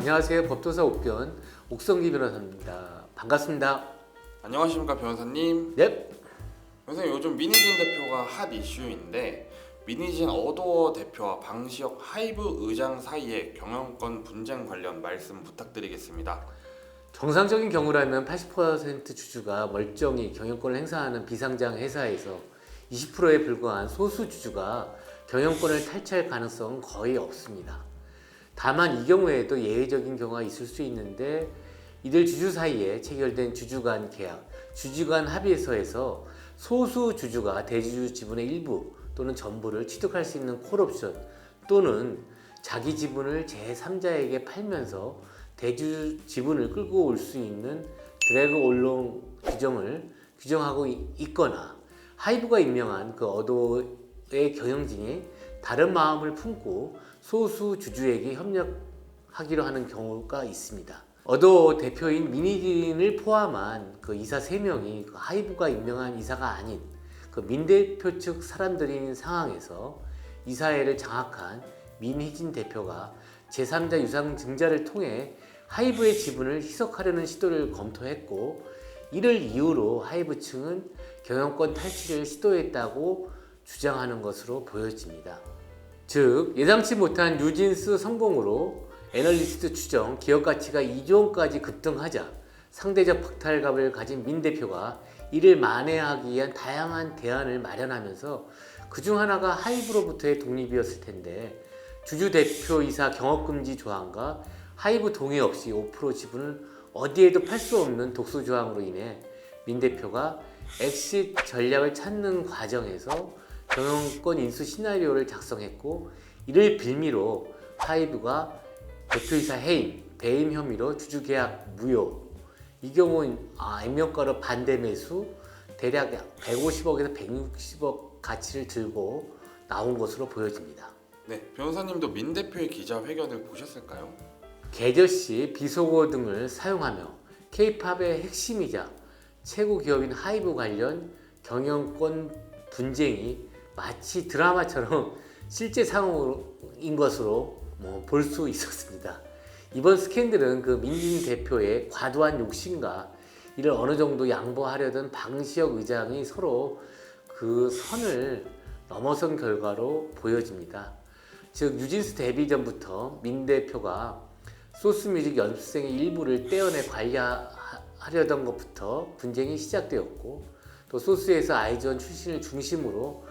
안녕하세요. 법도사 옥변 옥성기 변호사입니다. 반갑습니다. 안녕하십니까 변호사님. 네. 변호사님, 요즘 민희진 대표가 핫 이슈인데 민희진 어도어 대표와 방시혁 하이브 의장 사이의 경영권 분쟁 관련 말씀 부탁드리겠습니다. 정상적인 경우라면 80% 주주가 멀쩡히 경영권을 행사하는 비상장 회사에서 20%에 불과한 소수 주주가 경영권을 탈취할 가능성은 거의 없습니다. 다만 이 경우에도 예외적인 경우가 있을 수 있는데, 이들 주주 사이에 체결된 주주 간 계약, 주주 간 합의서에서 소수 주주가 대주주 지분의 일부 또는 전부를 취득할 수 있는 콜옵션, 또는 자기 지분을 제3자에게 팔면서 대주주 지분을 끌고 올 수 있는 드래그 올롱 규정을 규정하고 있거나, 하이브가 임명한 그 어도의 경영진이 다른 마음을 품고 소수 주주에게 협력하기로 하는 경우가 있습니다. 어도 대표인 민희진을 포함한 그 이사 3명이 그 하이브가 임명한 이사가 아닌 그 민 대표 측 사람들인 상황에서 이사회를 장악한 민희진 대표가 제3자 유상 증자를 통해 하이브의 지분을 희석하려는 시도를 검토했고, 이를 이유로 하이브 측은 경영권 탈취를 시도했다고 주장하는 것으로 보여집니다. 즉, 예상치 못한 뉴진스 성공으로 애널리스트 추정 기업 가치가 2조 원까지 급등하자 상대적 박탈감을 가진 민 대표가 이를 만회하기 위한 다양한 대안을 마련하면서 그중 하나가 하이브로부터의 독립이었을 텐데, 주주 대표이사 경업금지 조항과 하이브 동의 없이 5% 지분을 어디에도 팔 수 없는 독소 조항으로 인해 민 대표가 엑시트 전략을 찾는 과정에서 경영권 인수 시나리오를 작성했고, 이를 빌미로 하이브가 대표이사 해임, 배임 혐의로 주주계약 무효, 이 경우 액면가로 반대 매수, 대략 150억에서 160억 가치를 들고 나온 것으로 보여집니다. 네, 변호사님도 민 대표의 기자회견을 보셨을까요? 계절시 비속어 등을 사용하며 K-팝의 핵심이자 최고 기업인 하이브 관련 경영권 분쟁이 마치 드라마처럼 실제 상황인 것으로 볼 수 있었습니다. 이번 스캔들은 그 민진 대표의 과도한 욕심과 이를 어느 정도 양보하려던 방시혁 의장이 서로 그 선을 넘어선 결과로 보여집니다. 즉, 뉴진스 데뷔 전부터 민 대표가 소스뮤직 연습생의 일부를 떼어내 관리하려던 것부터 분쟁이 시작되었고, 또 소스에서 아이즈원 출신을 중심으로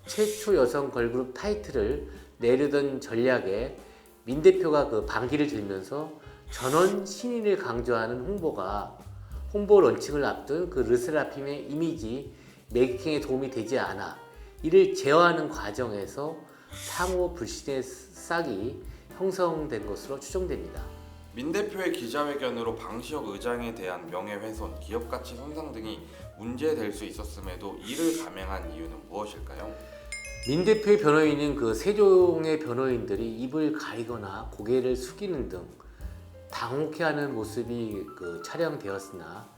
최초 여성 걸그룹 타이틀을 내려던 전략에 민 대표가 그 반기를 들면서 전원 신인을 강조하는 홍보 런칭을 앞둔 그 르세라핌의 이미지 메이킹에 도움이 되지 않아 이를 제어하는 과정에서 상호 불신의 싹이 형성된 것으로 추정됩니다. 민 대표의 기자회견으로 방시혁 의장에 대한 명예훼손, 기업가치 손상 등이 문제될 수 있었음에도 이를 감행한 이유는 무엇일까요? 민 대표의 변호인인 그 세종의 변호인들이 입을 가리거나 고개를 숙이는 등 당혹해하는 모습이 그 촬영되었으나,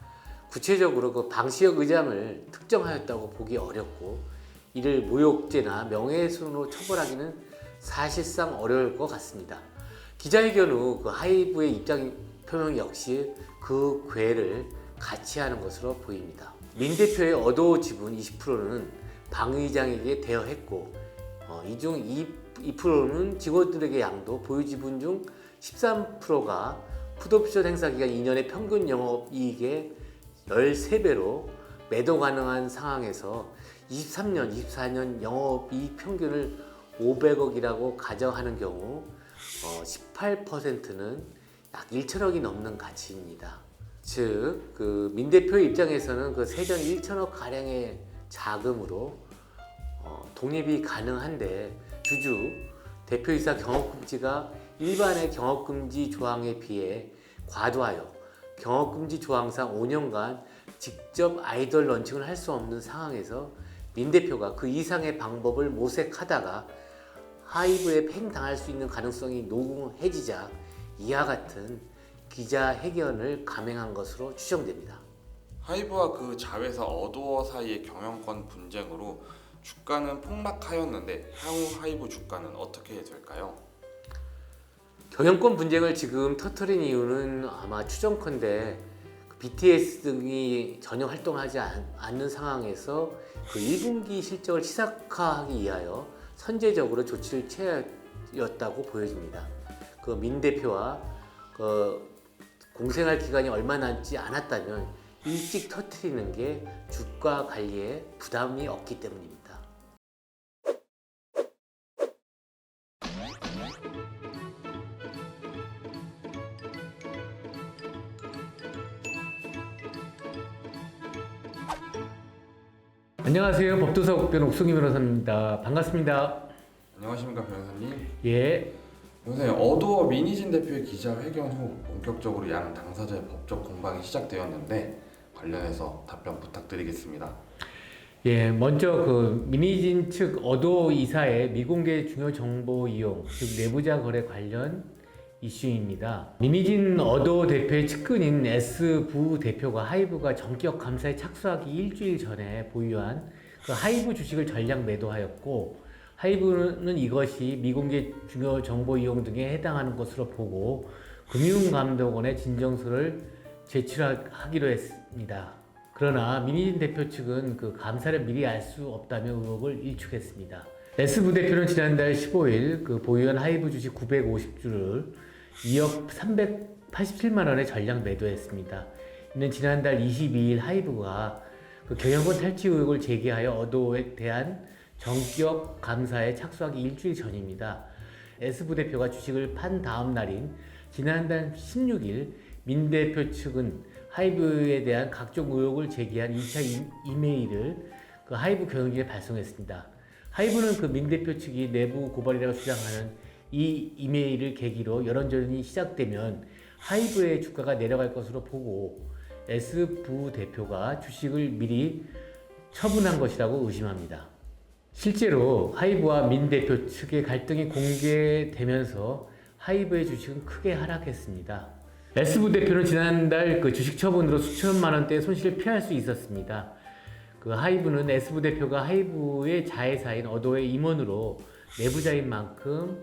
구체적으로 그 방시혁 의장을 특정하였다고 보기 어렵고, 이를 모욕죄나 명예훼손으로 처벌하기는 사실상 어려울 것 같습니다. 기자회견 후 그 하이브의 입장 표명 역시 그 궤를 같이 하는 것으로 보입니다. 민 대표의 어도 지분 20%는 방 의장에게 대여했고, 이 중 2%는 직원들에게 양도, 보유 지분 중 13%가 풋옵션 행사 기간 2년의 평균 영업이익의 13배로 매도 가능한 상황에서 23년, 24년 영업이익 평균을 500억이라고 가정하는 경우 18%는 약 1천억이 넘는 가치입니다. 즉, 그 민 대표의 입장에서는 그 세전 1천억 가량의 자금으로 독립이 가능한데, 주주 대표이사 경업금지가 일반의 경업금지 조항에 비해 과도하여 경업금지 조항상 5년간 직접 아이돌 런칭을 할 수 없는 상황에서 민 대표가 그 이상의 방법을 모색하다가 하이브에 팽당할 수 있는 가능성이 노궁해지자 이와 같은 기자회견을 감행한 것으로 추정됩니다. 하이브와 그 자회사 어도어 사이의 경영권 분쟁으로 주가는 폭락하였는데 향후 하이브 주가는 어떻게 될까요? 경영권 분쟁을 지금 터뜨린 이유는 아마 추정컨대 BTS 등이 전혀 활동하지 않는 상황에서 그 1분기 실적을 시각화하기 위하여 선제적으로 조치를 취하였다고 보여집니다. 그 민 대표와 공생할 기간이 얼마 남지 않았다면 일찍 터뜨리는 게 주가 관리에 부담이 없기 때문입니다. 안녕하세요. 법도사국변 옥승희 변호사입니다. 반갑습니다. 안녕하십니까 변호사님. 예. 변호사님, 어도어 민희진 대표의 기자회견 후 본격적으로 양 당사자의 법적 공방이 시작되었는데 관련해서 답변 부탁드리겠습니다. 예, 먼저 그 민희진 측 어도어 이사의 미공개 중요 정보 이용, 즉 내부자 거래 관련 이슈입니다. 민희진 어도어 대표의 측근인 S부 대표가 하이브가 전격 감사에 착수하기 일주일 전에 보유한 그 하이브 주식을 전량 매도하였고, 하이브는 이것이 미공개 중요 정보 이용 등에 해당하는 것으로 보고 금융감독원에 진정서를 제출하기로 했습니다. 그러나 민희진 대표 측은 그 감사를 미리 알 수 없다며 의혹을 일축했습니다. S부 대표는 지난달 15일 그 보유한 하이브 주식 950주를 2억 387만 원에 전량 매도했습니다. 이는 지난달 22일 하이브가 그 경영권 탈취 의혹을 제기하여 어도어에 대한 전격 감사에 착수하기 일주일 전입니다. S부 대표가 주식을 판 다음 날인 지난달 16일 민 대표 측은 하이브에 대한 각종 의혹을 제기한 2차 이메일을 그 하이브 경영진에 발송했습니다. 하이브는 그 민 대표 측이 내부 고발이라고 주장하는 이 이메일을 계기로 여론전이 시작되면 하이브의 주가가 내려갈 것으로 보고 S부 대표가 주식을 미리 처분한 것이라고 의심합니다. 실제로 하이브와 민 대표 측의 갈등이 공개되면서 하이브의 주식은 크게 하락했습니다. S부 대표는 지난달 그 주식 처분으로 수천만 원대의 손실을 피할 수 있었습니다. 그 하이브는 S부 대표가 하이브의 자회사인 어도어의 임원으로 내부자인 만큼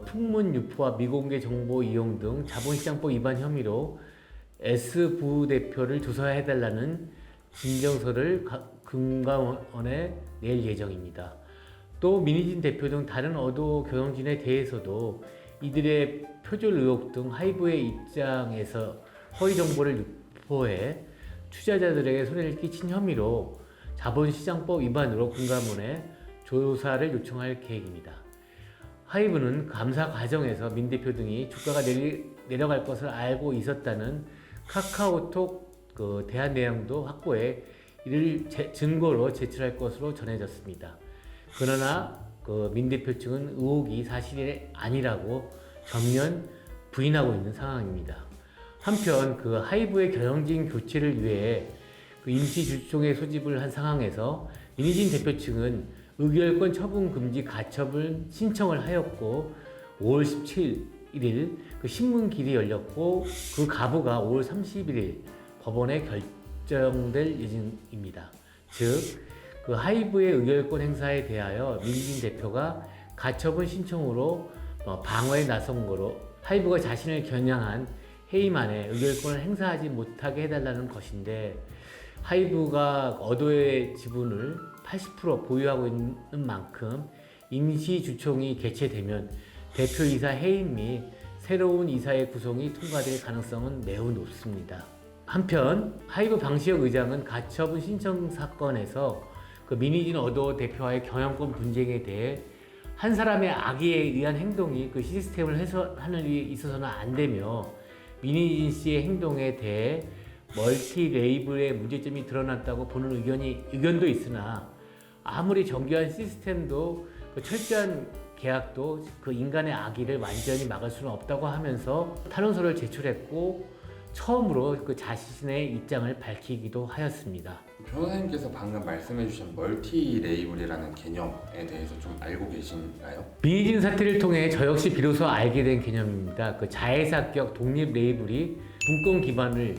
풍문 유포와 미공개 정보 이용 등 자본시장법 위반 혐의로 S부 대표를 조사해달라는 진정서를 금감원에 낼 예정입니다. 또 민희진 대표 등 다른 어도어 경영진에 대해서도 이들의 표절 의혹 등 하이브의 입장에서 허위 정보를 유포해 투자자들에게 손해를 끼친 혐의로 자본시장법 위반으로 금감원에 조사를 요청할 계획입니다. 하이브는 감사 과정에서 민 대표 등이 주가가 내려갈 것을 알고 있었다는 카카오톡 대화 내용도 확보해 이를 증거로 제출할 것으로 전해졌습니다. 그러나 민 대표 측은 의혹이 사실이 아니라고 전면 부인하고 있는 상황입니다. 한편 하이브의 경영진 교체를 위해 임시 주총회 소집을 한 상황에서 민희진 대표 측은 의결권 처분 금지 가처분 신청을 하였고 5월 17일 신문길이 열렸고 그 가부가 5월 31일 법원에 결정될 예정입니다. 즉 하이브의 의결권 행사에 대하여 민희진 대표가 가처분 신청으로 방어에 나선 거로 하이브가 자신을 겨냥한 해임 안에 의결권을 행사하지 못하게 해달라는 것인데, 하이브가 어도어의 지분을 80% 보유하고 있는 만큼 임시주총이 개최되면 대표이사 해임 및 새로운 이사의 구성이 통과될 가능성은 매우 높습니다. 한편 하이브 방시혁 의장은 가처분 신청 사건에서 민희진 어도어 대표와의 경영권 분쟁에 대해 한 사람의 악의에 의한 행동이 시스템을 해소하는 데 있어서는 안 되며, 민희진 씨의 행동에 대해 멀티 레이블의 문제점이 드러났다고 보는 의견도 있으나 아무리 정교한 시스템도 철저한 계약도 인간의 악의를 완전히 막을 수는 없다고 하면서 탄원서를 제출했고 처음으로 자신의 입장을 밝히기도 하였습니다. 변호사님께서 방금 말씀해주신 멀티 레이블이라는 개념에 대해서 좀 알고 계신가요? 민희진 사태를 통해 저 역시 비로소 알게 된 개념입니다. 자회사격 독립 레이블이 분권 기반을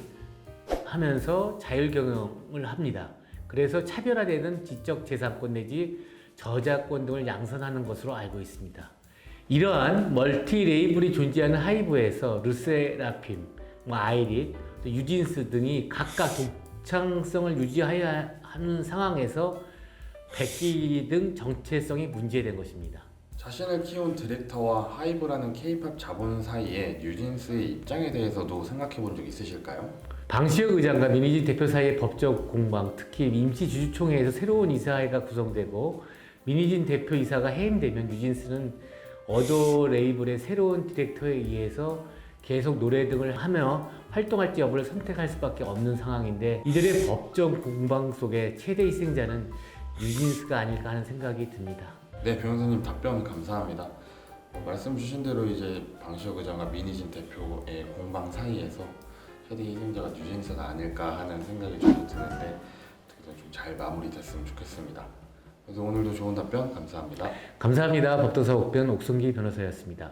하면서 자율 경영을 합니다. 그래서 차별화되는 지적 재산권 내지 저작권 등을 양선하는 것으로 알고 있습니다. 이러한 멀티 레이블이 존재하는 하이브에서 르세라핌, 아이릿, 또 유진스 등이 각각 독창성을 유지해야 하는 상황에서 백기 등 정체성이 문제된 것입니다. 자신을 키운 디렉터와 하이브라는 K-팝 자본 사이에 뉴진스의 입장에 대해서도 생각해 본 적 있으실까요? 방시혁 의장과 민희진 대표 사이의 법적 공방, 특히 임시 주주총회에서 새로운 이사회가 구성되고 민희진 대표 이사가 해임되면 뉴진스는 어도 레이블의 새로운 디렉터에 의해서 계속 노래 등을 하며 활동할지 여부를 선택할 수밖에 없는 상황인데 이들의 법적 공방 속에 최대 희생자는 뉴진스가 아닐까 하는 생각이 듭니다. 네, 변호사님 답변 감사합니다. 말씀 주신 대로 이제 방시혁 의장과 민희진 대표의 공방 사이에서 최대 희생자가 뉴진스가 아닐까 하는 생각이 저도 드는데 어떻게든 좀 잘 마무리됐으면 좋겠습니다. 그래서 오늘도 좋은 답변 감사합니다. 감사합니다. 법도사 옥변 옥성기 변호사였습니다.